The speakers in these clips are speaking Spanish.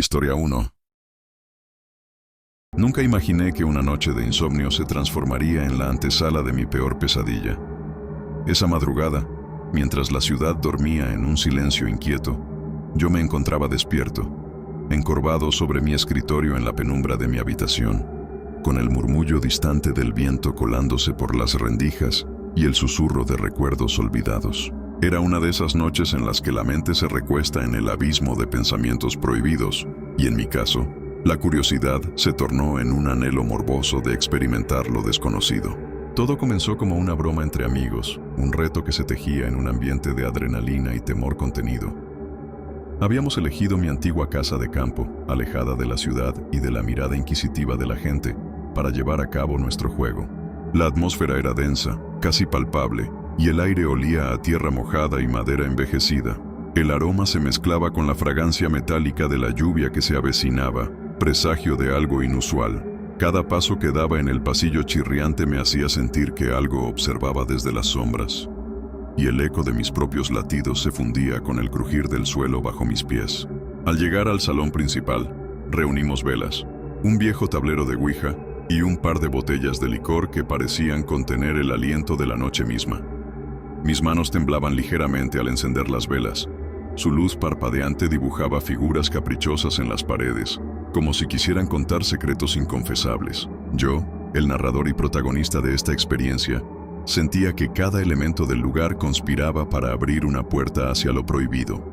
Historia 1. Nunca imaginé que una noche de insomnio se transformaría en la antesala de mi peor pesadilla. Esa madrugada, mientras la ciudad dormía en un silencio inquieto, yo me encontraba despierto, encorvado sobre mi escritorio en la penumbra de mi habitación, con el murmullo distante del viento colándose por las rendijas y el susurro de recuerdos olvidados. Era una de esas noches en las que la mente se recuesta en el abismo de pensamientos prohibidos, y en mi caso, la curiosidad se tornó en un anhelo morboso de experimentar lo desconocido. Todo comenzó como una broma entre amigos, un reto que se tejía en un ambiente de adrenalina y temor contenido. Habíamos elegido mi antigua casa de campo, alejada de la ciudad y de la mirada inquisitiva de la gente, para llevar a cabo nuestro juego. La atmósfera era densa, casi palpable, y el aire olía a tierra mojada y madera envejecida. El aroma se mezclaba con la fragancia metálica de la lluvia que se avecinaba, presagio de algo inusual. Cada paso que daba en el pasillo chirriante me hacía sentir que algo observaba desde las sombras, y el eco de mis propios latidos se fundía con el crujir del suelo bajo mis pies. Al llegar al salón principal, reunimos velas, un viejo tablero de Ouija y un par de botellas de licor que parecían contener el aliento de la noche misma. Mis manos temblaban ligeramente al encender las velas. Su luz parpadeante dibujaba figuras caprichosas en las paredes, como si quisieran contar secretos inconfesables. Yo, el narrador y protagonista de esta experiencia, sentía que cada elemento del lugar conspiraba para abrir una puerta hacia lo prohibido.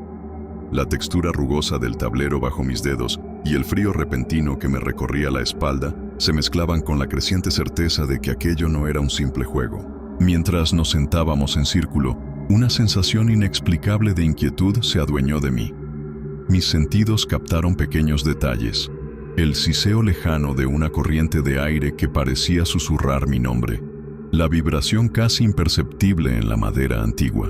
La textura rugosa del tablero bajo mis dedos y el frío repentino que me recorría la espalda se mezclaban con la creciente certeza de que aquello no era un simple juego. Mientras nos sentábamos en círculo, una sensación inexplicable de inquietud se adueñó de mí. Mis sentidos captaron pequeños detalles, el siseo lejano de una corriente de aire que parecía susurrar mi nombre, la vibración casi imperceptible en la madera antigua,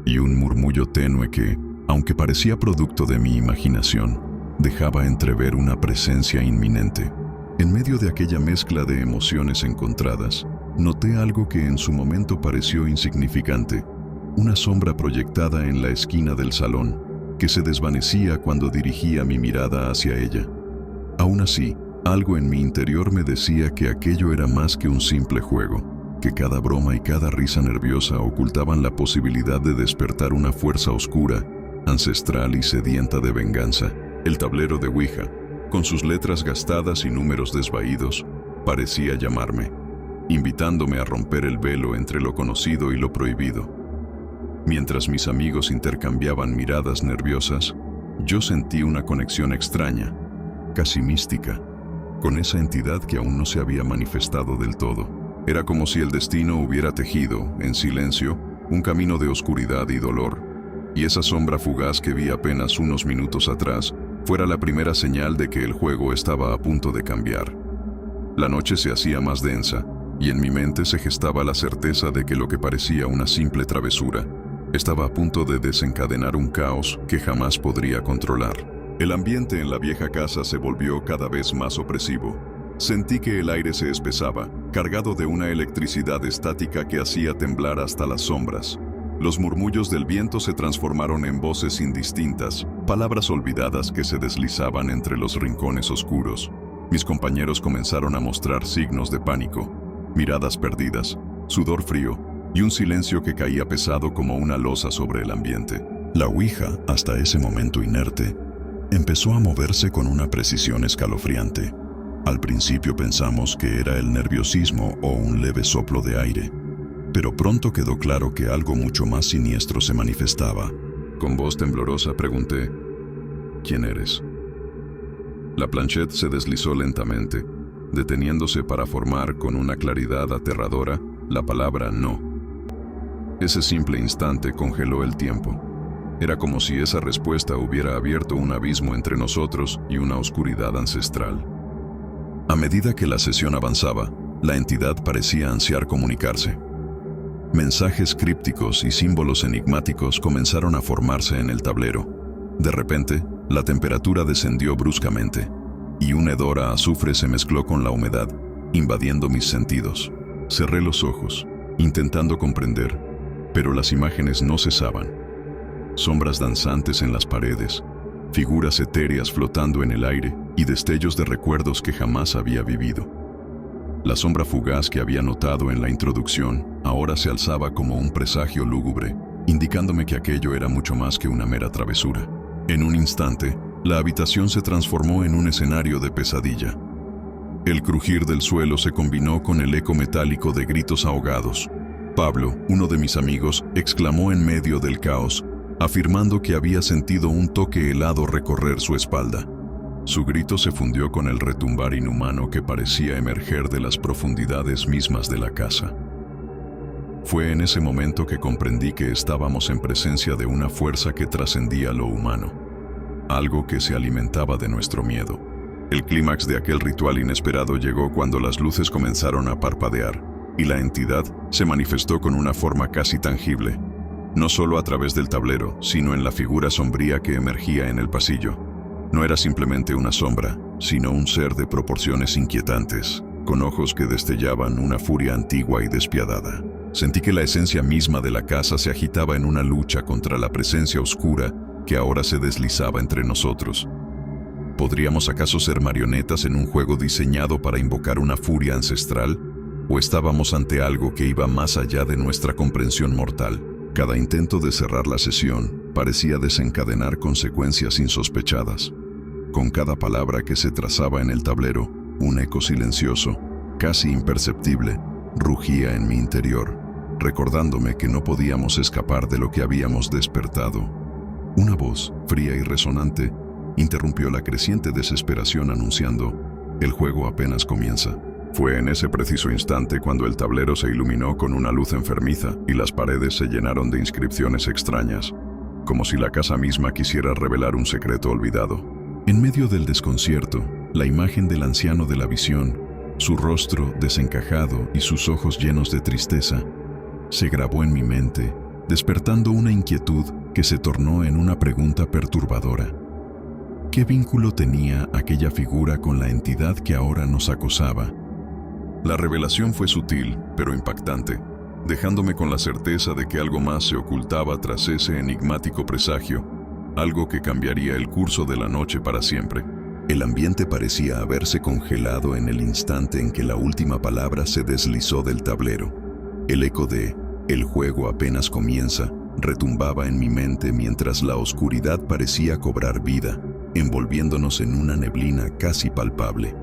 y un murmullo tenue que, aunque parecía producto de mi imaginación, dejaba entrever una presencia inminente. En medio de aquella mezcla de emociones encontradas, noté algo que en su momento pareció insignificante, una sombra proyectada en la esquina del salón, que se desvanecía cuando dirigía mi mirada hacia ella. Aún así, algo en mi interior me decía que aquello era más que un simple juego, que cada broma y cada risa nerviosa ocultaban la posibilidad de despertar una fuerza oscura, ancestral y sedienta de venganza. El tablero de Ouija, con sus letras gastadas y números desvaídos, parecía llamarme, invitándome a romper el velo entre lo conocido y lo prohibido. Mientras mis amigos intercambiaban miradas nerviosas, yo sentí una conexión extraña, casi mística, con esa entidad que aún no se había manifestado del todo. Era como si el destino hubiera tejido, en silencio, un camino de oscuridad y dolor, y esa sombra fugaz que vi apenas unos minutos atrás fuera la primera señal de que el juego estaba a punto de cambiar. La noche se hacía más densa, y en mi mente se gestaba la certeza de que lo que parecía una simple travesura estaba a punto de desencadenar un caos que jamás podría controlar. El ambiente en la vieja casa se volvió cada vez más opresivo. Sentí que el aire se espesaba, cargado de una electricidad estática que hacía temblar hasta las sombras. Los murmullos del viento se transformaron en voces indistintas, palabras olvidadas que se deslizaban entre los rincones oscuros. Mis compañeros comenzaron a mostrar signos de pánico, miradas perdidas, sudor frío y un silencio que caía pesado como una losa sobre el ambiente. La Ouija, hasta ese momento inerte, empezó a moverse con una precisión escalofriante. Al principio pensamos que era el nerviosismo o un leve soplo de aire, pero pronto quedó claro que algo mucho más siniestro se manifestaba. Con voz temblorosa pregunté, ¿quién eres? La planchette se deslizó lentamente, deteniéndose para formar con una claridad aterradora la palabra no. Ese simple instante congeló el tiempo. Era como si esa respuesta hubiera abierto un abismo entre nosotros y una oscuridad ancestral. A medida que la sesión avanzaba, la entidad parecía ansiar comunicarse. Mensajes crípticos y símbolos enigmáticos comenzaron a formarse en el tablero. De repente, la temperatura descendió bruscamente, y un hedor a azufre se mezcló con la humedad, invadiendo mis sentidos. Cerré los ojos, intentando comprender, pero las imágenes no cesaban. Sombras danzantes en las paredes, figuras etéreas flotando en el aire y destellos de recuerdos que jamás había vivido. La sombra fugaz que había notado en la introducción ahora se alzaba como un presagio lúgubre, indicándome que aquello era mucho más que una mera travesura. En un instante, la habitación se transformó en un escenario de pesadilla. El crujir del suelo se combinó con el eco metálico de gritos ahogados. Pablo, uno de mis amigos, exclamó en medio del caos, afirmando que había sentido un toque helado recorrer su espalda. Su grito se fundió con el retumbar inhumano que parecía emerger de las profundidades mismas de la casa. Fue en ese momento que comprendí que estábamos en presencia de una fuerza que trascendía lo humano, algo que se alimentaba de nuestro miedo. El clímax de aquel ritual inesperado llegó cuando las luces comenzaron a parpadear y la entidad se manifestó con una forma casi tangible, no solo a través del tablero, sino en la figura sombría que emergía en el pasillo. No era simplemente una sombra, sino un ser de proporciones inquietantes, con ojos que destellaban una furia antigua y despiadada. Sentí que la esencia misma de la casa se agitaba en una lucha contra la presencia oscura que ahora se deslizaba entre nosotros. ¿Podríamos acaso ser marionetas en un juego diseñado para invocar una furia ancestral? ¿O estábamos ante algo que iba más allá de nuestra comprensión mortal? Cada intento de cerrar la sesión parecía desencadenar consecuencias insospechadas. Con cada palabra que se trazaba en el tablero, un eco silencioso, casi imperceptible, rugía en mi interior, recordándome que no podíamos escapar de lo que habíamos despertado. Una voz, fría y resonante, interrumpió la creciente desesperación anunciando: «El juego apenas comienza». Fue en ese preciso instante cuando el tablero se iluminó con una luz enfermiza y las paredes se llenaron de inscripciones extrañas, como si la casa misma quisiera revelar un secreto olvidado. En medio del desconcierto, la imagen del anciano de la visión, su rostro desencajado y sus ojos llenos de tristeza, se grabó en mi mente, despertando una inquietud que se tornó en una pregunta perturbadora. ¿Qué vínculo tenía aquella figura con la entidad que ahora nos acosaba? La revelación fue sutil, pero impactante, dejándome con la certeza de que algo más se ocultaba tras ese enigmático presagio, algo que cambiaría el curso de la noche para siempre. El ambiente parecía haberse congelado en el instante en que la última palabra se deslizó del tablero. El eco de «El juego apenas comienza» retumbaba en mi mente mientras la oscuridad parecía cobrar vida, envolviéndonos en una neblina casi palpable.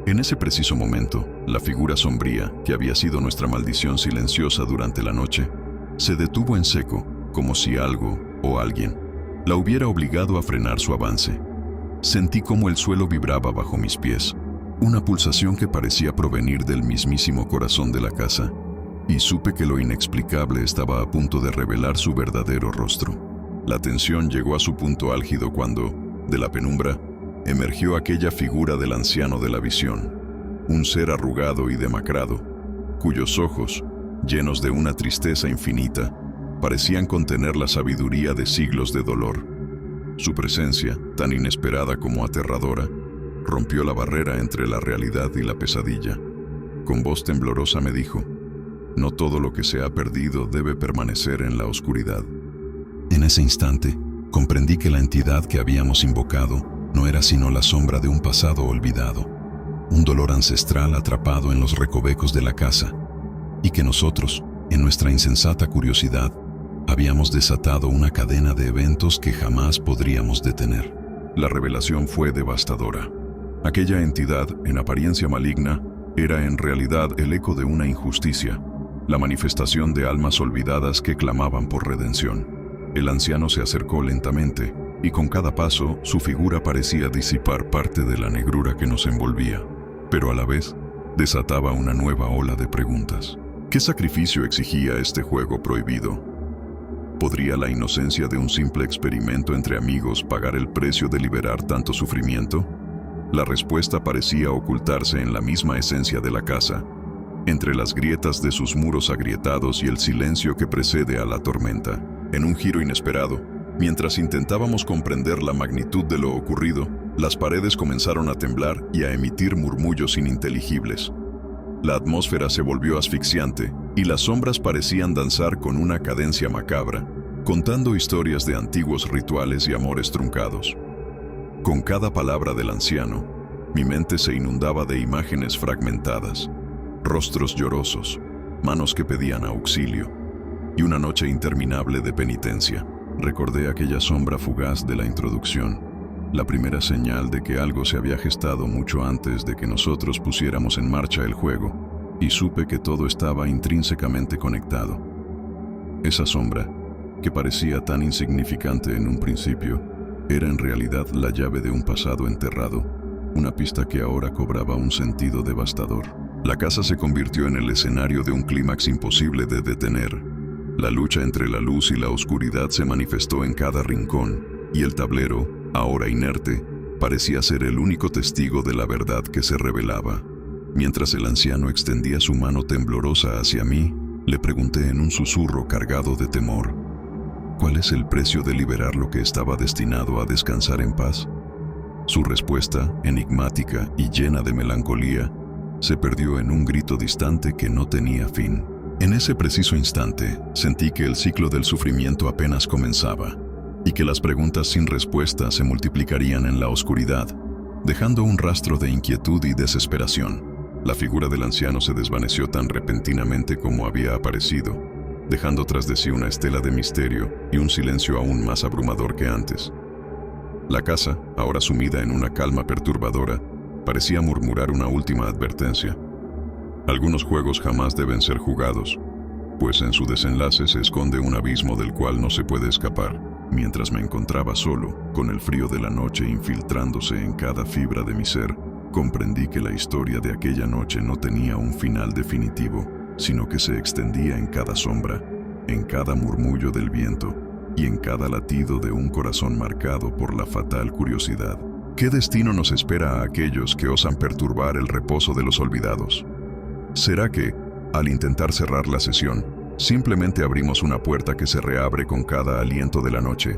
En ese preciso momento, la figura sombría, que había sido nuestra maldición silenciosa durante la noche, se detuvo en seco, como si algo o alguien la hubiera obligado a frenar su avance. Sentí cómo el suelo vibraba bajo mis pies, una pulsación que parecía provenir del mismísimo corazón de la casa, y supe que lo inexplicable estaba a punto de revelar su verdadero rostro. La tensión llegó a su punto álgido cuando, de la penumbra, emergió aquella figura del anciano de la visión, un ser arrugado y demacrado, cuyos ojos, llenos de una tristeza infinita, parecían contener la sabiduría de siglos de dolor. Su presencia, tan inesperada como aterradora, rompió la barrera entre la realidad y la pesadilla. Con voz temblorosa me dijo: «No todo lo que se ha perdido debe permanecer en la oscuridad». En ese instante, comprendí que la entidad que habíamos invocado no era sino la sombra de un pasado olvidado, un dolor ancestral atrapado en los recovecos de la casa, y que nosotros, en nuestra insensata curiosidad, habíamos desatado una cadena de eventos que jamás podríamos detener. La revelación fue devastadora. Aquella entidad, en apariencia maligna, era en realidad el eco de una injusticia, la manifestación de almas olvidadas que clamaban por redención. El anciano se acercó lentamente, y con cada paso su figura parecía disipar parte de la negrura que nos envolvía, pero a la vez desataba una nueva ola de preguntas. ¿Qué sacrificio exigía este juego prohibido? ¿Podría la inocencia de un simple experimento entre amigos pagar el precio de liberar tanto sufrimiento? La respuesta parecía ocultarse en la misma esencia de la casa, entre las grietas de sus muros agrietados y el silencio que precede a la tormenta. En un giro inesperado, mientras intentábamos comprender la magnitud de lo ocurrido, las paredes comenzaron a temblar y a emitir murmullos ininteligibles. La atmósfera se volvió asfixiante y las sombras parecían danzar con una cadencia macabra, contando historias de antiguos rituales y amores truncados. Con cada palabra del anciano, mi mente se inundaba de imágenes fragmentadas, rostros llorosos, manos que pedían auxilio, y una noche interminable de penitencia. Recordé aquella sombra fugaz de la introducción, la primera señal de que algo se había gestado mucho antes de que nosotros pusiéramos en marcha el juego, y supe que todo estaba intrínsecamente conectado. Esa sombra, que parecía tan insignificante en un principio, era en realidad la llave de un pasado enterrado, una pista que ahora cobraba un sentido devastador. La casa se convirtió en el escenario de un clímax imposible de detener. La lucha entre la luz y la oscuridad se manifestó en cada rincón, y el tablero, ahora inerte, parecía ser el único testigo de la verdad que se revelaba. Mientras el anciano extendía su mano temblorosa hacia mí, le pregunté en un susurro cargado de temor: ¿cuál es el precio de liberar lo que estaba destinado a descansar en paz? Su respuesta, enigmática y llena de melancolía, se perdió en un grito distante que no tenía fin. En ese preciso instante, sentí que el ciclo del sufrimiento apenas comenzaba, y que las preguntas sin respuesta se multiplicarían en la oscuridad, dejando un rastro de inquietud y desesperación. La figura del anciano se desvaneció tan repentinamente como había aparecido, dejando tras de sí una estela de misterio y un silencio aún más abrumador que antes. La casa, ahora sumida en una calma perturbadora, parecía murmurar una última advertencia. Algunos juegos jamás deben ser jugados, pues en su desenlace se esconde un abismo del cual no se puede escapar. Mientras me encontraba solo, con el frío de la noche infiltrándose en cada fibra de mi ser, comprendí que la historia de aquella noche no tenía un final definitivo, sino que se extendía en cada sombra, en cada murmullo del viento y en cada latido de un corazón marcado por la fatal curiosidad. ¿Qué destino nos espera a aquellos que osan perturbar el reposo de los olvidados? ¿Será que, al intentar cerrar la sesión, simplemente abrimos una puerta que se reabre con cada aliento de la noche?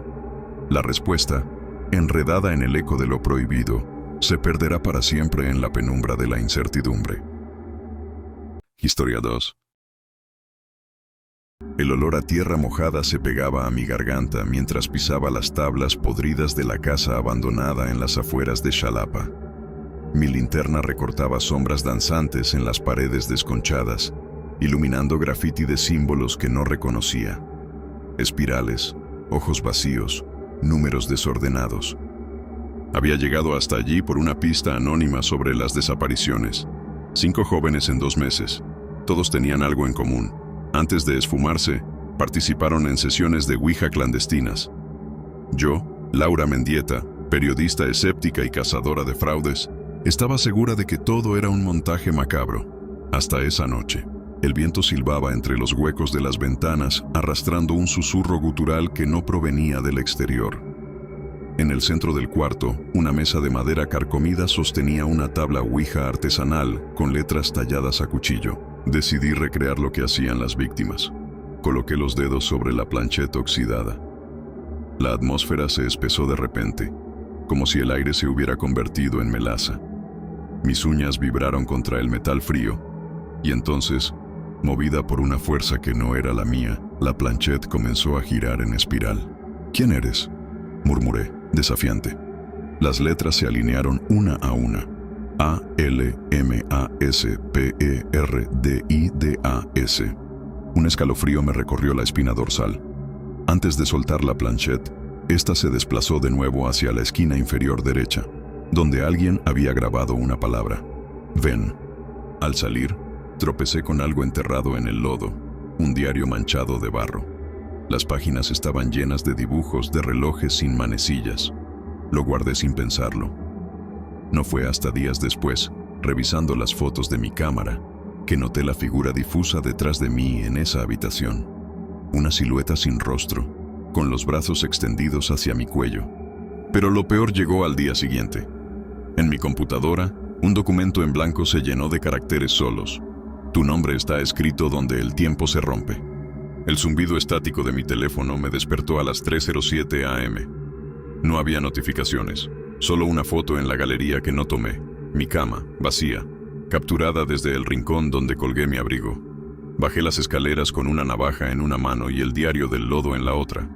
La respuesta, enredada en el eco de lo prohibido, se perderá para siempre en la penumbra de la incertidumbre. Historia 2. El olor a tierra mojada se pegaba a mi garganta mientras pisaba las tablas podridas de la casa abandonada en las afueras de Xalapa. Mi linterna recortaba sombras danzantes en las paredes desconchadas, iluminando grafiti de símbolos que no reconocía. Espirales, ojos vacíos, números desordenados. Había llegado hasta allí por una pista anónima sobre las desapariciones. 5 jóvenes en 2 meses. Todos tenían algo en común. Antes de esfumarse, participaron en sesiones de Ouija clandestinas. Yo, Laura Mendieta, periodista escéptica y cazadora de fraudes, estaba segura de que todo era un montaje macabro. Hasta esa noche. El viento silbaba entre los huecos de las ventanas, arrastrando un susurro gutural que no provenía del exterior. En el centro del cuarto, una mesa de madera carcomida sostenía una tabla Ouija artesanal con letras talladas a cuchillo. Decidí recrear lo que hacían las víctimas. Coloqué los dedos sobre la plancheta oxidada. La atmósfera se espesó de repente, como si el aire se hubiera convertido en melaza. Mis uñas vibraron contra el metal frío, y entonces, movida por una fuerza que no era la mía, la planchette comenzó a girar en espiral. ¿Quién eres?, murmuré, desafiante. Las letras se alinearon una a una. A-L-M-A-S-P-E-R-D-I-D-A-S. Un escalofrío me recorrió la espina dorsal. Antes de soltar la planchette, esta se desplazó de nuevo hacia la esquina inferior derecha, donde alguien había grabado una palabra: ven. Al salir, tropecé con algo enterrado en el lodo, un diario manchado de barro. Las páginas estaban llenas de dibujos de relojes sin manecillas. Lo guardé sin pensarlo. No fue hasta días después, revisando las fotos de mi cámara, que noté la figura difusa detrás de mí en esa habitación. Una silueta sin rostro, con los brazos extendidos hacia mi cuello. Pero lo peor llegó al día siguiente. En mi computadora, un documento en blanco se llenó de caracteres solos. Tu nombre está escrito donde el tiempo se rompe. El zumbido estático de mi teléfono me despertó a las 3:07 a.m. No había notificaciones, solo una foto en la galería que no tomé. Mi cama, vacía, capturada desde el rincón donde colgué mi abrigo. Bajé las escaleras con una navaja en una mano y el diario del lodo en la otra.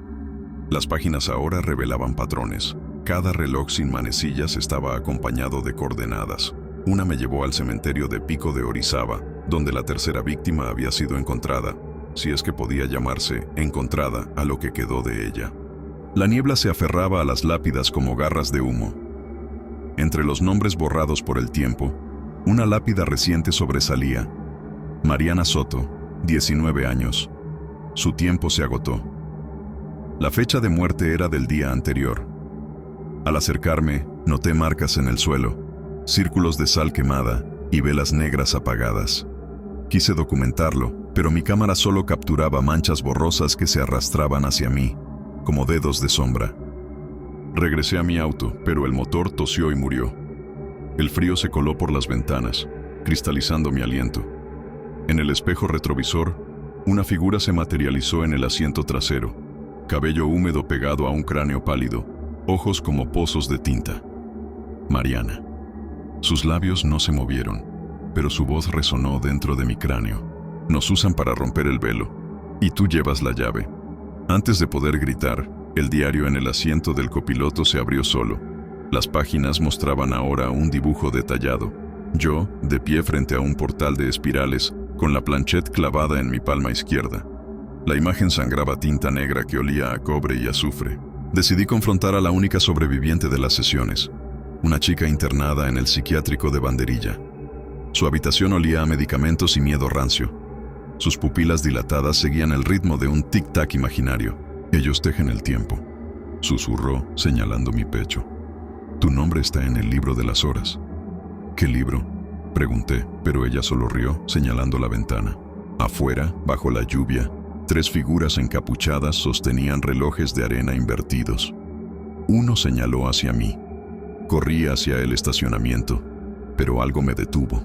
Las páginas ahora revelaban patrones, Cada reloj sin manecillas estaba acompañado de coordenadas. Una me llevó al cementerio de Pico de Orizaba, donde la tercera víctima había sido encontrada, si es que podía llamarse encontrada a lo que quedó de ella. La niebla se aferraba a las lápidas como garras de humo. Entre los nombres borrados por el tiempo, una lápida reciente sobresalía. Mariana Soto, 19 años. Su tiempo se agotó. La fecha de muerte era del día anterior. Al acercarme, noté marcas en el suelo, círculos de sal quemada y velas negras apagadas. Quise documentarlo, pero mi cámara solo capturaba manchas borrosas que se arrastraban hacia mí, como dedos de sombra. Regresé a mi auto, pero el motor tosió y murió. El frío se coló por las ventanas, cristalizando mi aliento. En el espejo retrovisor, una figura se materializó en el asiento trasero, cabello húmedo pegado a un cráneo pálido, ojos como pozos de tinta. Mariana. Sus labios no se movieron, pero su voz resonó dentro de mi cráneo. Nos usan para romper el velo, y tú llevas la llave. Antes de poder gritar, el diario en el asiento del copiloto se abrió solo. Las páginas mostraban ahora un dibujo detallado. Yo, de pie frente a un portal de espirales, con la planchette clavada en mi palma izquierda. La imagen sangraba tinta negra que olía a cobre y azufre. Decidí confrontar a la única sobreviviente de las sesiones, una chica internada en el psiquiátrico de Banderilla. Su habitación olía a medicamentos y miedo rancio. Sus pupilas dilatadas seguían el ritmo de un tic-tac imaginario. Ellos tejen el tiempo, susurró, señalando mi pecho. Tu nombre está en el libro de las horas. ¿Qué libro?, pregunté, pero ella solo rió, señalando la ventana. Afuera, bajo la lluvia, 3 figuras encapuchadas sostenían relojes de arena invertidos. Uno señaló hacia mí. Corrí hacia el estacionamiento, pero algo me detuvo.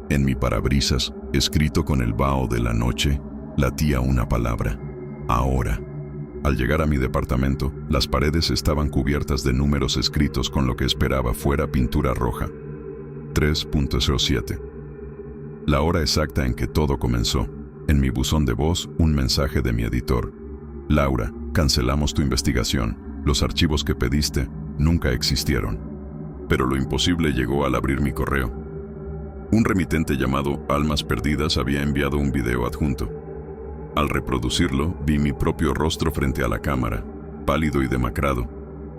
En mi parabrisas, escrito con el vaho de la noche, latía una palabra: ahora. Al llegar a mi departamento, las paredes estaban cubiertas de números escritos con lo que esperaba fuera pintura roja. 3.07. La hora exacta en que todo comenzó. En mi buzón de voz, un mensaje de mi editor. Laura, cancelamos tu investigación. Los archivos que pediste nunca existieron. Pero lo imposible llegó al abrir mi correo. Un remitente llamado Almas Perdidas había enviado un video adjunto. Al reproducirlo, vi mi propio rostro frente a la cámara, pálido y demacrado,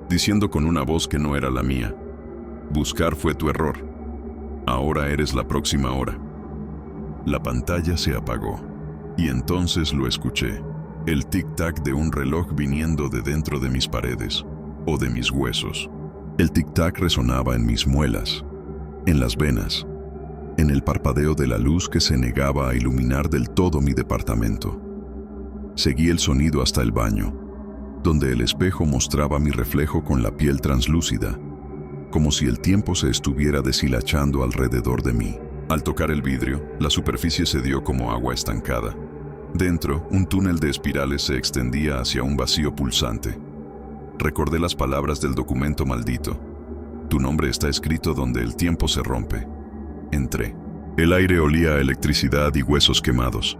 diciendo con una voz que no era la mía: buscar fue tu error. Ahora eres la próxima hora. La pantalla se apagó, y entonces lo escuché, el tic-tac de un reloj viniendo de dentro de mis paredes, o de mis huesos. El tic-tac resonaba en mis muelas, en las venas, en el parpadeo de la luz que se negaba a iluminar del todo mi departamento. Seguí el sonido hasta el baño, donde el espejo mostraba mi reflejo con la piel translúcida, como si el tiempo se estuviera deshilachando alrededor de mí. Al tocar el vidrio, la superficie se dio como agua estancada. Dentro, un túnel de espirales se extendía hacia un vacío pulsante. Recordé las palabras del documento maldito. Tu nombre está escrito donde el tiempo se rompe. Entré. El aire olía a electricidad y huesos quemados.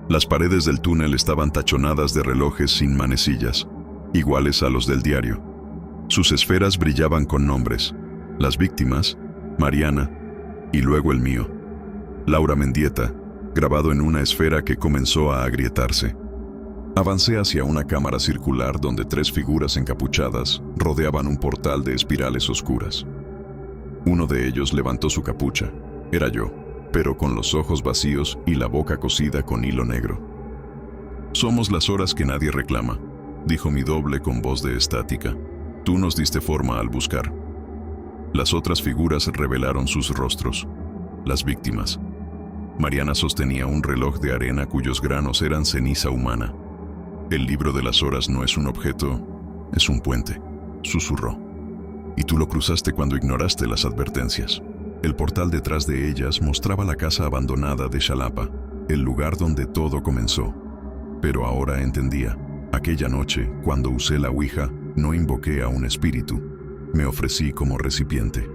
Las paredes del túnel estaban tachonadas de relojes sin manecillas, iguales a los del diario. Sus esferas brillaban con nombres: las víctimas, Mariana, y luego el mío, Laura Mendieta, grabado en una esfera que comenzó a agrietarse. Avancé hacia una cámara circular donde 3 figuras encapuchadas rodeaban un portal de espirales oscuras. Uno de ellos levantó su capucha. Era yo, pero con los ojos vacíos y la boca cosida con hilo negro. Somos las horas que nadie reclama, dijo mi doble con voz de estática. Tú nos diste forma al buscar. Las otras figuras revelaron sus rostros. Las víctimas. Mariana sostenía un reloj de arena cuyos granos eran ceniza humana. El libro de las horas no es un objeto, es un puente, susurró. Y tú lo cruzaste cuando ignoraste las advertencias. El portal detrás de ellas mostraba la casa abandonada de Xalapa, el lugar donde todo comenzó. Pero ahora entendía. Aquella noche, cuando usé la ouija, no invoqué a un espíritu. Me ofrecí como recipiente.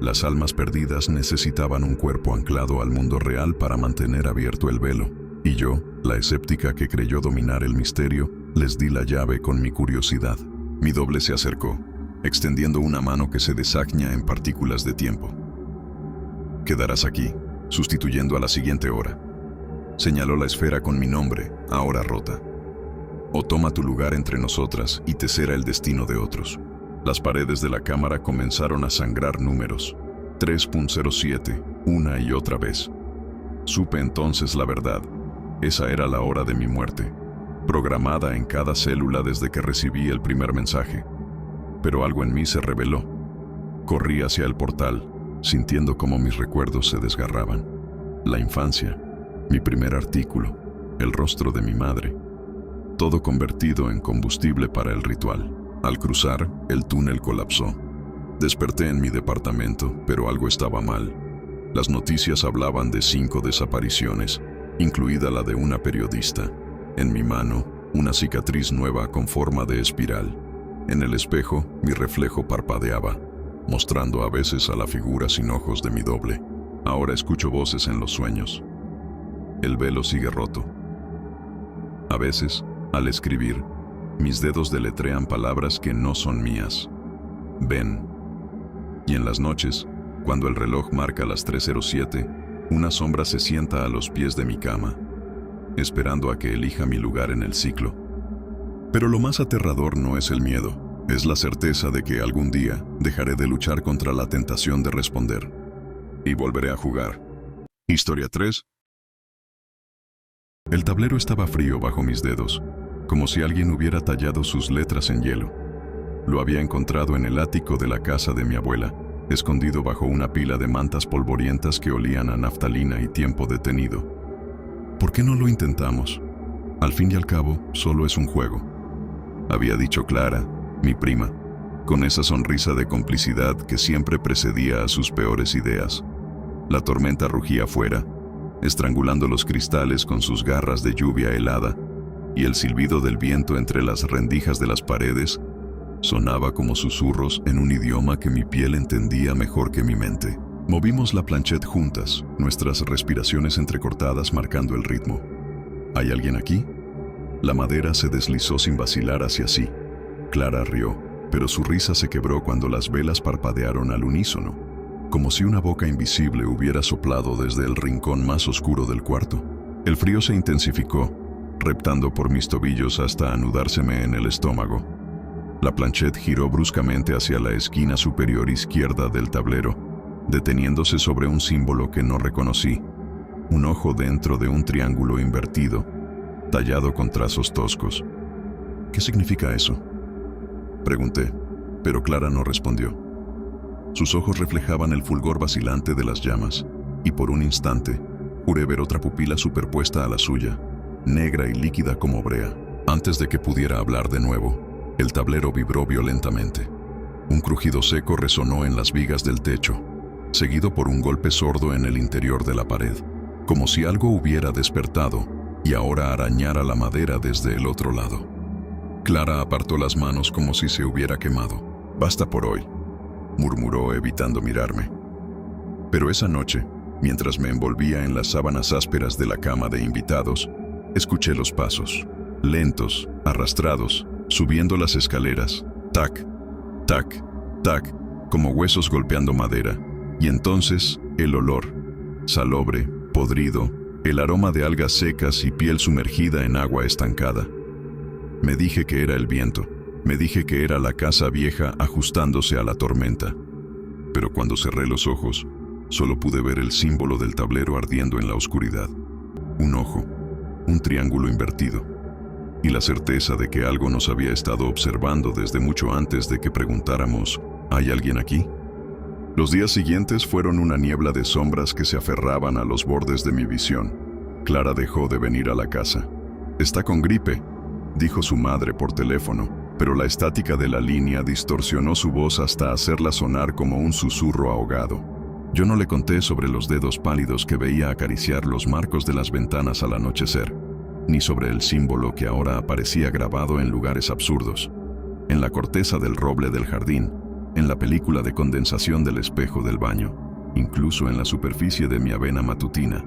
Las almas perdidas necesitaban un cuerpo anclado al mundo real para mantener abierto el velo. Y yo, la escéptica que creyó dominar el misterio, les di la llave con mi curiosidad. Mi doble se acercó. extendiendo una mano que se desagna en partículas de tiempo. «Quedarás aquí, sustituyendo a la siguiente hora», señaló la esfera con mi nombre, ahora rota. «O toma tu lugar entre nosotras y te será el destino de otros». Las paredes de la cámara comenzaron a sangrar números. 3.07, una y otra vez. Supe entonces la verdad. Esa era la hora de mi muerte, programada en cada célula desde que recibí el primer mensaje. Pero algo en mí se rebeló. Corrí hacia el portal, sintiendo cómo mis recuerdos se desgarraban. La infancia, mi primer artículo, el rostro de mi madre, todo convertido en combustible para el ritual. Al cruzar, el túnel colapsó. Desperté en mi departamento, pero algo estaba mal. Las noticias hablaban de 5 desapariciones, incluida la de una periodista. En mi mano, una cicatriz nueva con forma de espiral. En el espejo, mi reflejo parpadeaba, mostrando a veces a la figura sin ojos de mi doble. Ahora escucho voces en los sueños. El velo sigue roto. A veces, al escribir, mis dedos deletrean palabras que no son mías. Ven. Y en las noches, cuando el reloj marca las 3:07, una sombra se sienta a los pies de mi cama, esperando a que elija mi lugar en el ciclo. Pero lo más aterrador no es el miedo, es la certeza de que algún día dejaré de luchar contra la tentación de responder. Y volveré a jugar. Historia 3. El tablero estaba frío bajo mis dedos, como si alguien hubiera tallado sus letras en hielo. Lo había encontrado en el ático de la casa de mi abuela, escondido bajo una pila de mantas polvorientas que olían a naftalina y tiempo detenido. ¿Por qué no lo intentamos? Al fin y al cabo, solo es un juego. Había dicho Clara, mi prima, con esa sonrisa de complicidad que siempre precedía a sus peores ideas. La tormenta rugía afuera, estrangulando los cristales con sus garras de lluvia helada, y el silbido del viento entre las rendijas de las paredes sonaba como susurros en un idioma que mi piel entendía mejor que mi mente. Movimos la planchette juntas, nuestras respiraciones entrecortadas marcando el ritmo. ¿Hay alguien aquí? La madera se deslizó sin vacilar hacia sí. Clara rió, pero su risa se quebró cuando las velas parpadearon al unísono, como si una boca invisible hubiera soplado desde el rincón más oscuro del cuarto. El frío se intensificó, reptando por mis tobillos hasta anudárseme en el estómago. La planchette giró bruscamente hacia la esquina superior izquierda del tablero, deteniéndose sobre un símbolo que no reconocí, un ojo dentro de un triángulo invertido, tallado con trazos toscos. ¿Qué significa eso?, pregunté, pero Clara no respondió. Sus ojos reflejaban el fulgor vacilante de las llamas, y por un instante, juré ver otra pupila superpuesta a la suya, negra y líquida como brea. Antes de que pudiera hablar de nuevo, el tablero vibró violentamente. Un crujido seco resonó en las vigas del techo, seguido por un golpe sordo en el interior de la pared, como si algo hubiera despertado y ahora arañara la madera desde el otro lado. Clara apartó las manos como si se hubiera quemado. «Basta por hoy», murmuró evitando mirarme. Pero esa noche, mientras me envolvía en las sábanas ásperas de la cama de invitados, escuché los pasos, lentos, arrastrados, subiendo las escaleras, tac, tac, tac, como huesos golpeando madera, y entonces el olor, salobre, podrido, el aroma de algas secas y piel sumergida en agua estancada. Me dije que era el viento, me dije que era la casa vieja ajustándose a la tormenta, pero cuando cerré los ojos, solo pude ver el símbolo del tablero ardiendo en la oscuridad. Un ojo, un triángulo invertido, y la certeza de que algo nos había estado observando desde mucho antes de que preguntáramos, ¿hay alguien aquí? Los días siguientes fueron una niebla de sombras que se aferraban a los bordes de mi visión. Clara dejó de venir a la casa. «Está con gripe», dijo su madre por teléfono, pero la estática de la línea distorsionó su voz hasta hacerla sonar como un susurro ahogado. Yo no le conté sobre los dedos pálidos que veía acariciar los marcos de las ventanas al anochecer, ni sobre el símbolo que ahora aparecía grabado en lugares absurdos, en la corteza del roble del jardín, en la película de condensación del espejo del baño, incluso en la superficie de mi avena matutina,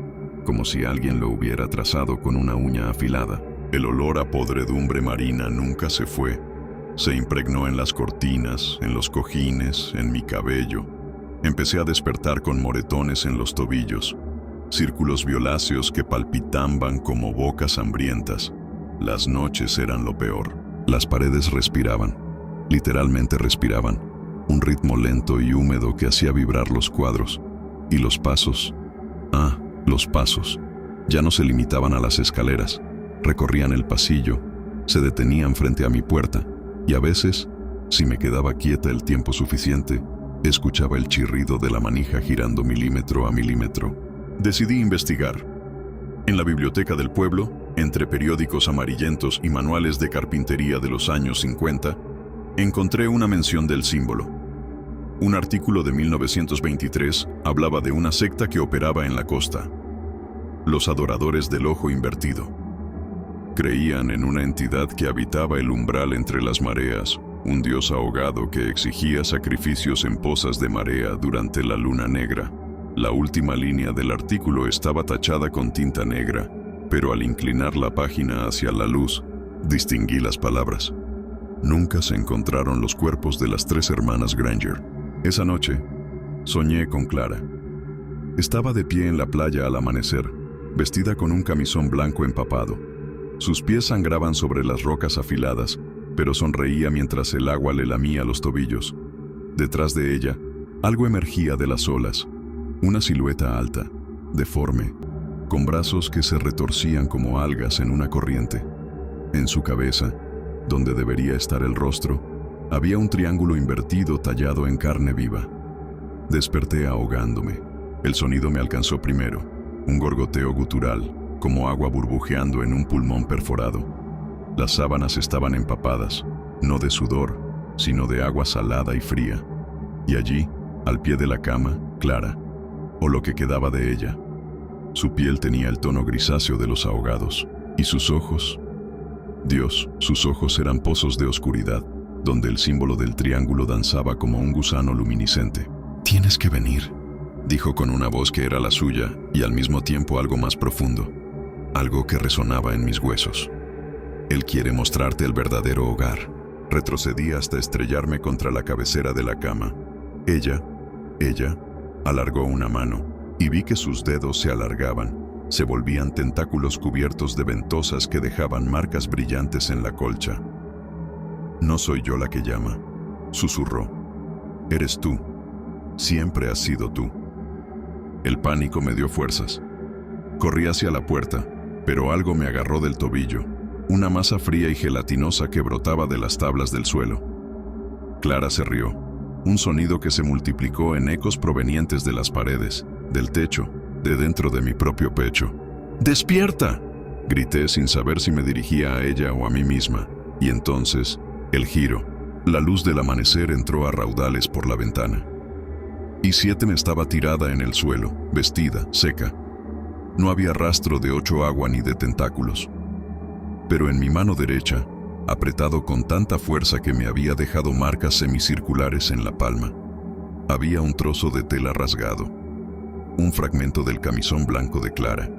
como si alguien lo hubiera trazado con una uña afilada. El olor a podredumbre marina nunca se fue, Se impregnó en las cortinas, en los cojines, en mi cabello. Empecé a despertar con moretones en los tobillos, círculos violáceos que palpitaban como bocas hambrientas. Las noches eran lo peor. Las paredes respiraban, literalmente respiraban, un ritmo lento y húmedo que hacía vibrar los cuadros. Y los pasos, los pasos, ya no se limitaban a las escaleras, recorrían el pasillo, se detenían frente a mi puerta, y a veces, si me quedaba quieta el tiempo suficiente, escuchaba el chirrido de la manija girando milímetro a milímetro. Decidí investigar. En la biblioteca del pueblo, entre periódicos amarillentos y manuales de carpintería de los años 50, encontré una mención del símbolo. Un artículo de 1923 hablaba de una secta que operaba en la costa. Los adoradores del ojo invertido. Creían en una entidad que habitaba el umbral entre las mareas, un dios ahogado que exigía sacrificios en pozas de marea durante la luna negra. La última línea del artículo estaba tachada con tinta negra, pero al inclinar la página hacia la luz, distinguí las palabras. Nunca se encontraron los cuerpos de las 3 hermanas Granger. Esa noche, soñé con Clara. Estaba de pie en la playa al amanecer, vestida con un camisón blanco empapado. Sus pies sangraban sobre las rocas afiladas, pero sonreía mientras el agua le lamía los tobillos. Detrás de ella, algo emergía de las olas. Una silueta alta, deforme, con brazos que se retorcían como algas en una corriente. En su cabeza, donde debería estar el rostro, había un triángulo invertido tallado en carne viva. Desperté ahogándome. El sonido me alcanzó primero, un gorgoteo gutural, como agua burbujeando en un pulmón perforado. Las sábanas estaban empapadas, no de sudor, sino de agua salada y fría. Y allí, al pie de la cama, Clara, o lo que quedaba de ella. Su piel tenía el tono grisáceo de los ahogados, y sus ojos... Dios, sus ojos eran pozos de oscuridad, donde el símbolo del triángulo danzaba como un gusano luminiscente. «Tienes que venir», dijo con una voz que era la suya y al mismo tiempo algo más profundo, algo que resonaba en mis huesos. «Él quiere mostrarte el verdadero hogar». Retrocedí hasta estrellarme contra la cabecera de la cama. Ella, alargó una mano y vi que sus dedos se alargaban, se volvían tentáculos cubiertos de ventosas que dejaban marcas brillantes en la colcha. «No soy yo la que llama», susurró. «Eres tú. Siempre has sido tú». El pánico me dio fuerzas. Corrí hacia la puerta, pero algo me agarró del tobillo, una masa fría y gelatinosa que brotaba de las tablas del suelo. Clara se rió, un sonido que se multiplicó en ecos provenientes de las paredes, del techo, de dentro de mi propio pecho. «¡Despierta!», grité sin saber si me dirigía a ella o a mí misma, y entonces, el giro. La luz del amanecer entró a raudales por la ventana. Y 7 estaba tirada en el suelo, vestida, seca. No había rastro de 8 agua ni de tentáculos. Pero en mi mano derecha, apretado con tanta fuerza que me había dejado marcas semicirculares en la palma, había un trozo de tela rasgado, un fragmento del camisón blanco de Clara.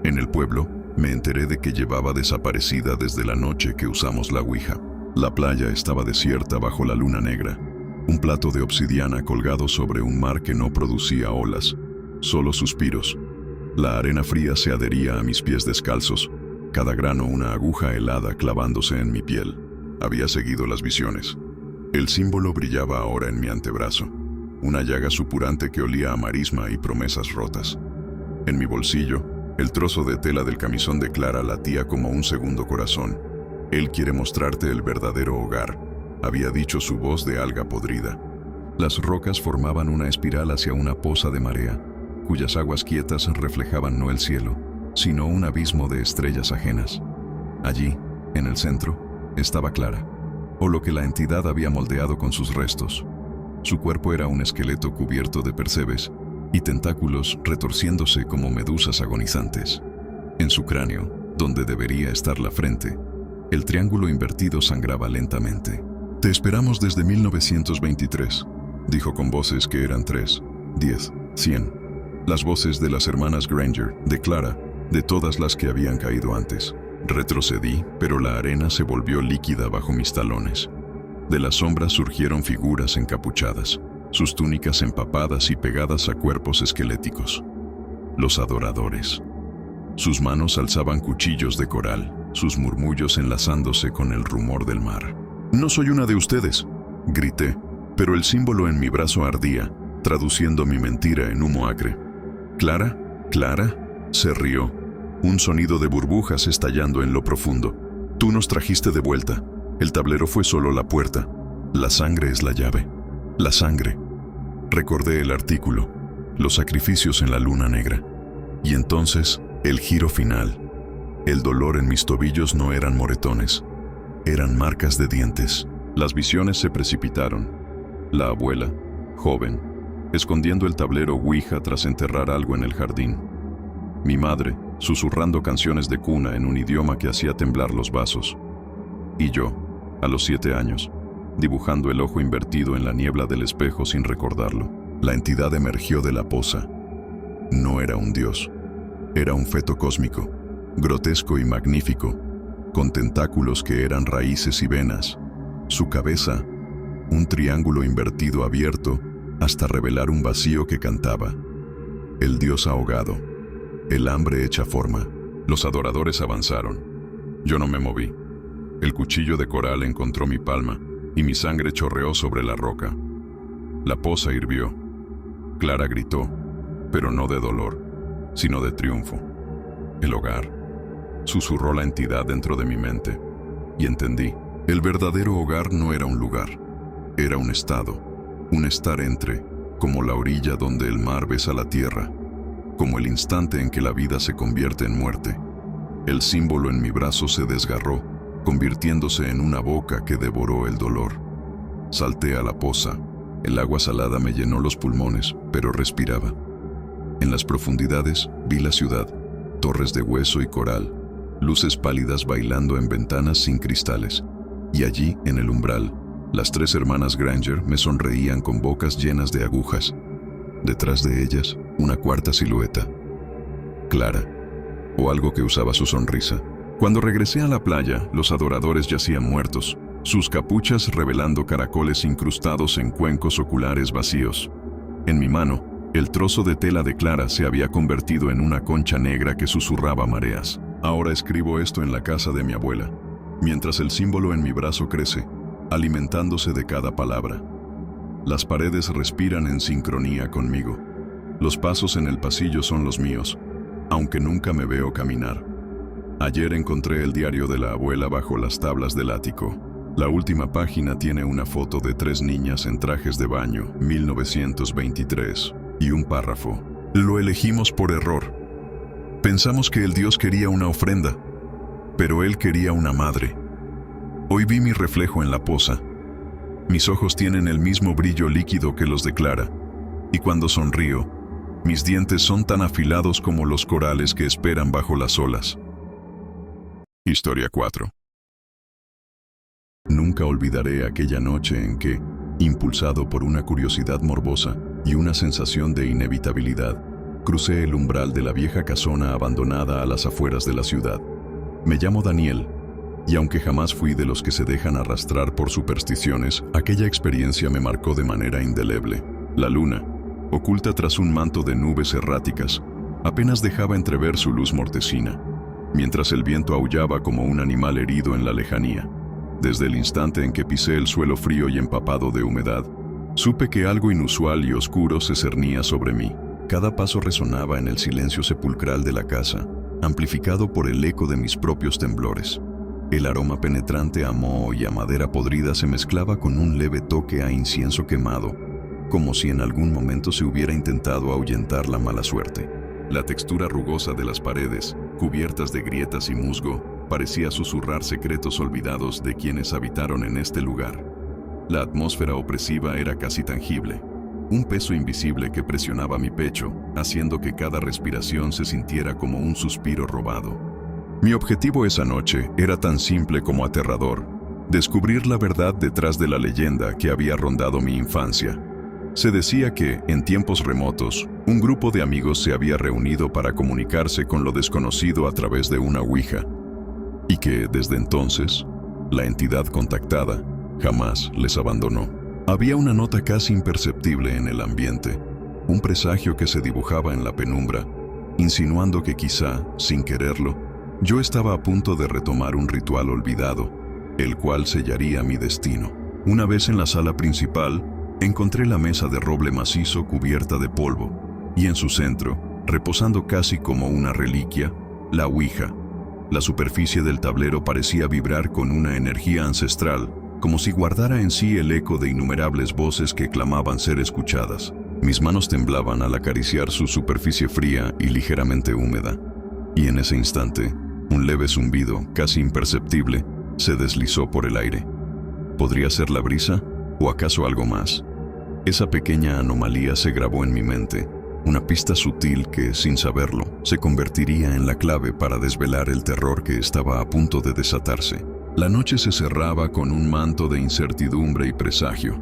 En el pueblo, me enteré de que llevaba desaparecida desde la noche que usamos la ouija. La playa estaba desierta bajo la luna negra, un plato de obsidiana colgado sobre un mar que no producía olas, solo suspiros. La arena fría se adhería a mis pies descalzos, cada grano una aguja helada clavándose en mi piel. Había seguido las visiones. El símbolo brillaba ahora en mi antebrazo, una llaga supurante que olía a marisma y promesas rotas. En mi bolsillo, el trozo de tela del camisón de Clara latía como un segundo corazón. «Él quiere mostrarte el verdadero hogar», había dicho su voz de alga podrida. Las rocas formaban una espiral hacia una poza de marea, cuyas aguas quietas reflejaban no el cielo, sino un abismo de estrellas ajenas. Allí, en el centro, estaba Clara, o lo que la entidad había moldeado con sus restos. Su cuerpo era un esqueleto cubierto de percebes y tentáculos retorciéndose como medusas agonizantes. En su cráneo, donde debería estar la frente, el triángulo invertido sangraba lentamente. «Te esperamos desde 1923», dijo con voces que eran 3, 10, 100. Las voces de las hermanas Granger, de Clara, de todas las que habían caído antes. Retrocedí, pero la arena se volvió líquida bajo mis talones. De las sombras surgieron figuras encapuchadas, sus túnicas empapadas y pegadas a cuerpos esqueléticos. Los adoradores. Sus manos alzaban cuchillos de coral, sus murmullos enlazándose con el rumor del mar. «No soy una de ustedes», grité, pero el símbolo en mi brazo ardía, traduciendo mi mentira en humo acre. «¿Clara? ¿Clara?», se rió, un sonido de burbujas estallando en lo profundo. «Tú nos trajiste de vuelta. El tablero fue solo la puerta. La sangre es la llave. La sangre». Recordé el artículo, los sacrificios en la luna negra. Y entonces, el giro final. El dolor en mis tobillos no eran moretones, eran marcas de dientes. Las visiones se precipitaron. La abuela, joven, escondiendo el tablero Ouija tras enterrar algo en el jardín. Mi madre, susurrando canciones de cuna en un idioma que hacía temblar los vasos. Y yo, a los 7 años, dibujando el ojo invertido en la niebla del espejo sin recordarlo. La entidad emergió de la poza. No era un dios, era un feto cósmico, grotesco y magnífico, con tentáculos que eran raíces y venas. Su cabeza, un triángulo invertido abierto hasta revelar un vacío que cantaba. El dios ahogado, el hambre hecha forma. Los adoradores avanzaron. Yo no me moví. El cuchillo de coral encontró mi palma y mi sangre chorreó sobre la roca. La poza hirvió. Clara gritó, pero no de dolor, sino de triunfo. El hogar, susurró la entidad dentro de mi mente, y entendí. El verdadero hogar no era un lugar, era un estado, un estar entre, como la orilla donde el mar besa la tierra, como el instante en que la vida se convierte en muerte. El símbolo en mi brazo se desgarró, convirtiéndose en una boca que devoró el dolor. Salté a la poza. El agua salada me llenó los pulmones, pero respiraba. En las profundidades vi la ciudad, torres de hueso y coral, luces pálidas bailando en ventanas sin cristales. Y allí, en el umbral, las 3 hermanas Granger me sonreían con bocas llenas de agujas. Detrás de ellas, una cuarta silueta. Clara, o algo que usaba su sonrisa. Cuando regresé a la playa, los adoradores yacían muertos, sus capuchas revelando caracoles incrustados en cuencos oculares vacíos. En mi mano, el trozo de tela de Clara se había convertido en una concha negra que susurraba mareas. Ahora escribo esto en la casa de mi abuela, mientras el símbolo en mi brazo crece, alimentándose de cada palabra. Las paredes respiran en sincronía conmigo. Los pasos en el pasillo son los míos, aunque nunca me veo caminar. Ayer encontré el diario de la abuela bajo las tablas del ático. La última página tiene una foto de 3 niñas en trajes de baño, 1923, y un párrafo. Lo elegimos por error. Pensamos que el Dios quería una ofrenda, pero él quería una madre. Hoy vi mi reflejo en la poza. Mis ojos tienen el mismo brillo líquido que los de Clara, y cuando sonrío, mis dientes son tan afilados como los corales que esperan bajo las olas. Historia 4. Nunca olvidaré aquella noche en que, impulsado por una curiosidad morbosa y una sensación de inevitabilidad, crucé el umbral de la vieja casona abandonada a las afueras de la ciudad. Me llamo Daniel, y aunque jamás fui de los que se dejan arrastrar por supersticiones, aquella experiencia me marcó de manera indeleble. La luna, oculta tras un manto de nubes erráticas, apenas dejaba entrever su luz mortecina, mientras el viento aullaba como un animal herido en la lejanía. Desde el instante en que pisé el suelo frío y empapado de humedad, supe que algo inusual y oscuro se cernía sobre mí. Cada paso resonaba en el silencio sepulcral de la casa, amplificado por el eco de mis propios temblores. El aroma penetrante a moho y a madera podrida se mezclaba con un leve toque a incienso quemado, como si en algún momento se hubiera intentado ahuyentar la mala suerte. La textura rugosa de las paredes, cubiertas de grietas y musgo, parecía susurrar secretos olvidados de quienes habitaron en este lugar. La atmósfera opresiva era casi tangible, un peso invisible que presionaba mi pecho, haciendo que cada respiración se sintiera como un suspiro robado. Mi objetivo esa noche era tan simple como aterrador: descubrir la verdad detrás de la leyenda que había rondado mi infancia. Se decía que, en tiempos remotos, un grupo de amigos se había reunido para comunicarse con lo desconocido a través de una ouija. y que, desde entonces, la entidad contactada jamás les abandonó. Había una nota casi imperceptible en el ambiente, un presagio que se dibujaba en la penumbra, insinuando que quizá, sin quererlo, yo estaba a punto de retomar un ritual olvidado, el cual sellaría mi destino. Una vez en la sala principal, encontré la mesa de roble macizo cubierta de polvo, y en su centro, reposando casi como una reliquia, la ouija. La superficie del tablero parecía vibrar con una energía ancestral, como si guardara en sí el eco de innumerables voces que clamaban ser escuchadas. Mis manos temblaban al acariciar su superficie fría y ligeramente húmeda, y en ese instante, un leve zumbido, casi imperceptible, se deslizó por el aire. ¿Podría ser la brisa o acaso algo más? Esa pequeña anomalía se grabó en mi mente, una pista sutil que, sin saberlo, se convertiría en la clave para desvelar el terror que estaba a punto de desatarse. La noche se cerraba con un manto de incertidumbre y presagio.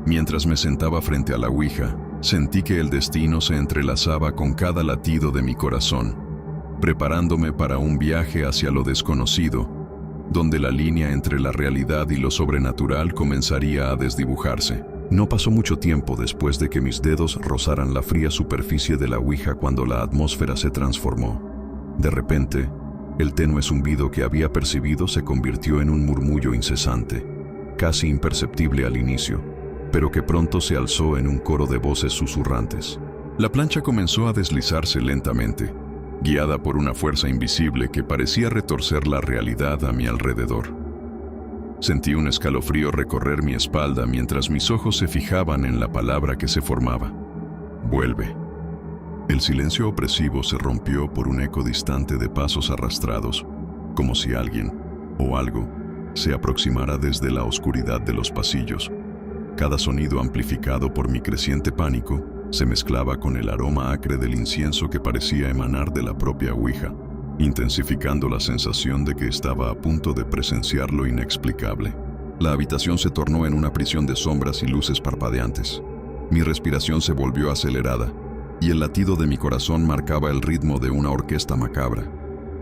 Mientras me sentaba frente a la ouija, sentí que el destino se entrelazaba con cada latido de mi corazón, preparándome para un viaje hacia lo desconocido, donde la línea entre la realidad y lo sobrenatural comenzaría a desdibujarse. No pasó mucho tiempo después de que mis dedos rozaran la fría superficie de la ouija cuando la atmósfera se transformó. De repente, el tenue zumbido que había percibido se convirtió en un murmullo incesante, casi imperceptible al inicio, pero que pronto se alzó en un coro de voces susurrantes. La plancha comenzó a deslizarse lentamente, guiada por una fuerza invisible que parecía retorcer la realidad a mi alrededor. Sentí un escalofrío recorrer mi espalda mientras mis ojos se fijaban en la palabra que se formaba. Vuelve. El silencio opresivo se rompió por un eco distante de pasos arrastrados, como si alguien, o algo, se aproximara desde la oscuridad de los pasillos. Cada sonido amplificado por mi creciente pánico se mezclaba con el aroma acre del incienso que parecía emanar de la propia ouija, intensificando la sensación de que estaba a punto de presenciar lo inexplicable. La habitación se tornó en una prisión de sombras y luces parpadeantes. Mi respiración se volvió acelerada, y el latido de mi corazón marcaba el ritmo de una orquesta macabra.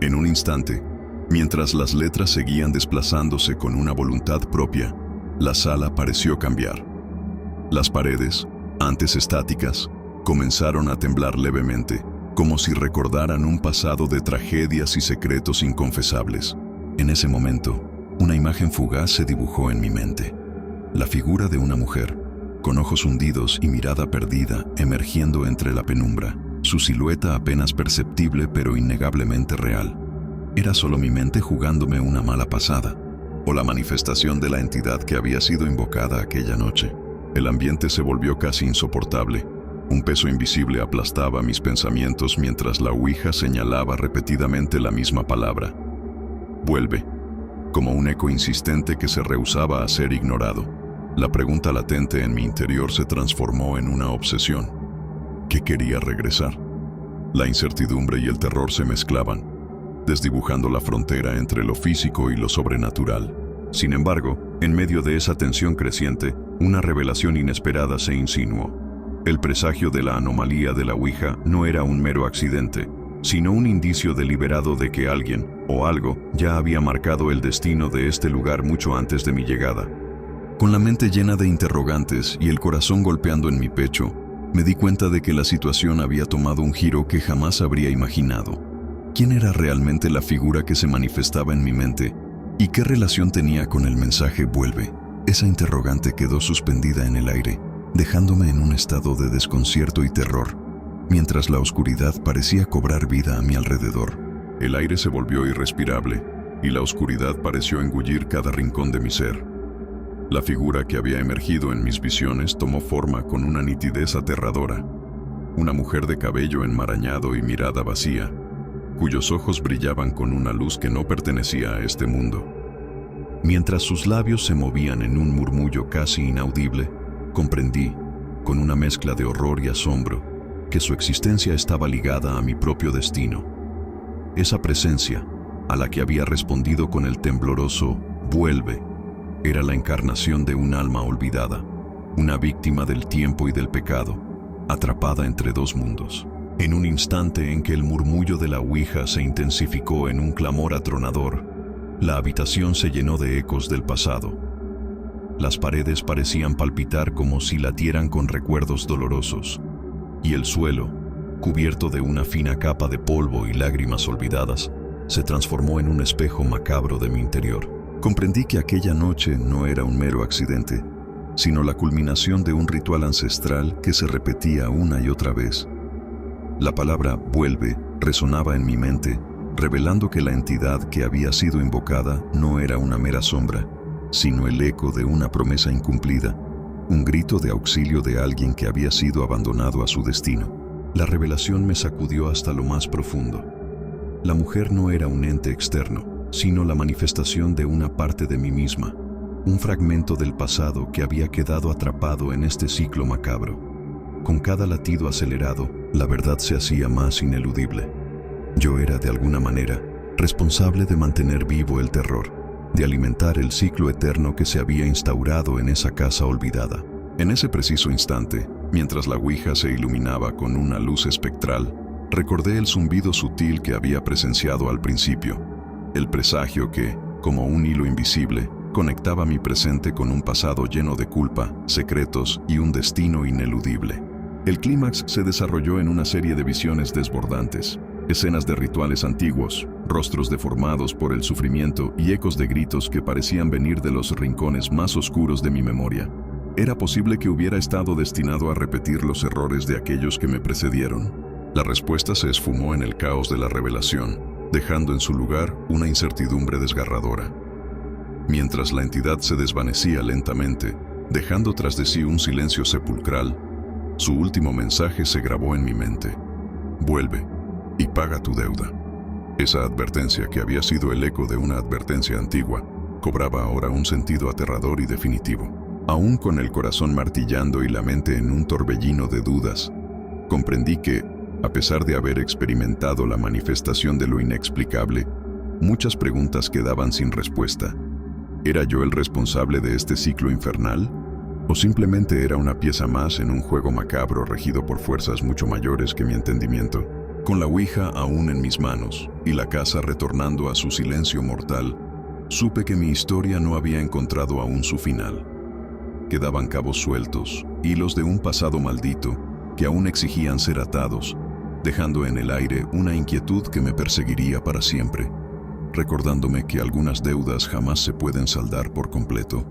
En un instante, mientras las letras seguían desplazándose con una voluntad propia, la sala pareció cambiar. Las paredes, antes estáticas, comenzaron a temblar levemente, como si recordaran un pasado de tragedias y secretos inconfesables. En ese momento, una imagen fugaz se dibujó en mi mente. La figura de una mujer, con ojos hundidos y mirada perdida, emergiendo entre la penumbra. Su silueta apenas perceptible pero innegablemente real. ¿Era solo mi mente jugándome una mala pasada? ¿O la manifestación de la entidad que había sido invocada aquella noche? El ambiente se volvió casi insoportable. Un peso invisible aplastaba mis pensamientos mientras la ouija señalaba repetidamente la misma palabra. Vuelve, como un eco insistente que se rehusaba a ser ignorado. La pregunta latente en mi interior se transformó en una obsesión. ¿Qué quería regresar? La incertidumbre y el terror se mezclaban, desdibujando la frontera entre lo físico y lo sobrenatural. Sin embargo, en medio de esa tensión creciente, una revelación inesperada se insinuó. El presagio de la anomalía de la ouija no era un mero accidente, sino un indicio deliberado de que alguien, o algo, ya había marcado el destino de este lugar mucho antes de mi llegada. Con la mente llena de interrogantes y el corazón golpeando en mi pecho, me di cuenta de que la situación había tomado un giro que jamás habría imaginado. ¿Quién era realmente la figura que se manifestaba en mi mente? ¿Y qué relación tenía con el mensaje vuelve? Esa interrogante quedó suspendida en el aire, dejándome en un estado de desconcierto y terror, mientras la oscuridad parecía cobrar vida a mi alrededor. El aire se volvió irrespirable, y la oscuridad pareció engullir cada rincón de mi ser. La figura que había emergido en mis visiones tomó forma con una nitidez aterradora. Una mujer de cabello enmarañado y mirada vacía, cuyos ojos brillaban con una luz que no pertenecía a este mundo. Mientras sus labios se movían en un murmullo casi inaudible, comprendí, con una mezcla de horror y asombro, que su existencia estaba ligada a mi propio destino. Esa presencia, a la que había respondido con el tembloroso «vuelve», era la encarnación de un alma olvidada, una víctima del tiempo y del pecado, atrapada entre dos mundos. En un instante en que el murmullo de la ouija se intensificó en un clamor atronador, La habitación se llenó de ecos del pasado. Las paredes parecían palpitar como si latieran con recuerdos dolorosos, y el suelo, cubierto de una fina capa de polvo y lágrimas olvidadas, se transformó en un espejo macabro de mi interior. Comprendí que aquella noche no era un mero accidente, sino la culminación de un ritual ancestral que se repetía una y otra vez. La palabra «vuelve» resonaba en mi mente, revelando que la entidad que había sido invocada no era una mera sombra, sino el eco de una promesa incumplida, un grito de auxilio de alguien que había sido abandonado a su destino. La revelación me sacudió hasta lo más profundo. La mujer no era un ente externo, sino la manifestación de una parte de mí misma, un fragmento del pasado que había quedado atrapado en este ciclo macabro. Con cada latido acelerado, la verdad se hacía más ineludible. Yo era, de alguna manera, responsable de mantener vivo el terror, de alimentar el ciclo eterno que se había instaurado en esa casa olvidada. En ese preciso instante, mientras la ouija se iluminaba con una luz espectral, recordé el zumbido sutil que había presenciado al principio, el presagio que, como un hilo invisible, conectaba mi presente con un pasado lleno de culpa, secretos y un destino ineludible. El clímax se desarrolló en una serie de visiones desbordantes, escenas de rituales antiguos, rostros deformados por el sufrimiento y ecos de gritos que parecían venir de los rincones más oscuros de mi memoria. ¿Era posible que hubiera estado destinado a repetir los errores de aquellos que me precedieron? La respuesta se esfumó en el caos de la revelación, dejando en su lugar una incertidumbre desgarradora. Mientras la entidad se desvanecía lentamente, dejando tras de sí un silencio sepulcral, su último mensaje se grabó en mi mente. Vuelve y paga tu deuda. Esa advertencia, que había sido el eco de una advertencia antigua, cobraba ahora un sentido aterrador y definitivo. Aún con el corazón martillando y la mente en un torbellino de dudas, comprendí que, a pesar de haber experimentado la manifestación de lo inexplicable, muchas preguntas quedaban sin respuesta. ¿Era yo el responsable de este ciclo infernal? ¿O simplemente era una pieza más en un juego macabro regido por fuerzas mucho mayores que mi entendimiento? Con la ouija aún en mis manos y la casa retornando a su silencio mortal, supe que mi historia no había encontrado aún su final. Quedaban cabos sueltos, hilos de un pasado maldito que aún exigían ser atados, dejando en el aire una inquietud que me perseguiría para siempre, recordándome que algunas deudas jamás se pueden saldar por completo.